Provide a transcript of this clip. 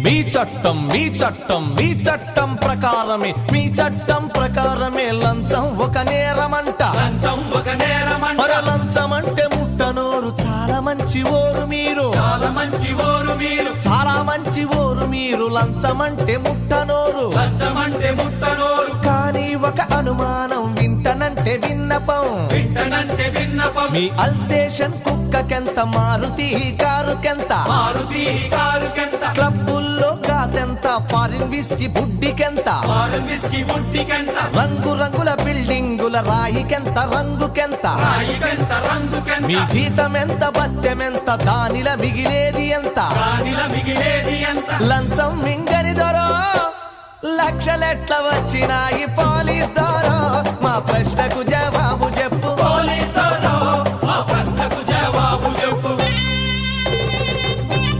మీ చట్టం మీ చట్టం మీ చట్టం ప్రకారమే మీ చట్టం ప్రకారమే లంచం ఒక నేరమంట లంచం ఒక నేరమంట లంచం అంటే ముట్టనోరు చాలా మంచి ఓరు మీరు చాలా మంచి ఓరు మీరు చాలా మంచి ఓరు మీరు లంచం అంటే ముట్టనోరు లంచం అంటే ముట్టనోరు కానీ ఒక అనుమానం వింటనంటే విన్నపం వింటనంటే విన్నపం మీ అల్సేషన్ కుక్కకెంత మారుతి కారుకెంత మారుతి కారుకెంత క్లబ్బుల్లో కాదెంత ఫారిన్ విస్కీ బుడ్డికెంత ఫారెన్ విస్కీ బుడ్డికెంత రంగు రంగుల బిల్డింగుల రాయికెంత రంగుకెంత రాయికెంత రంగుకెంత మీ జీతం ఎంత బత్తెమెంత దానిల మిగిలేది ఎంత రాణిల మిగిలేది ఎంత లంచం మింగని దొరో లక్షలెట్ల వచ్చినాయి పోలీస్ దొరో మా ప్రశ్నకు జవాబు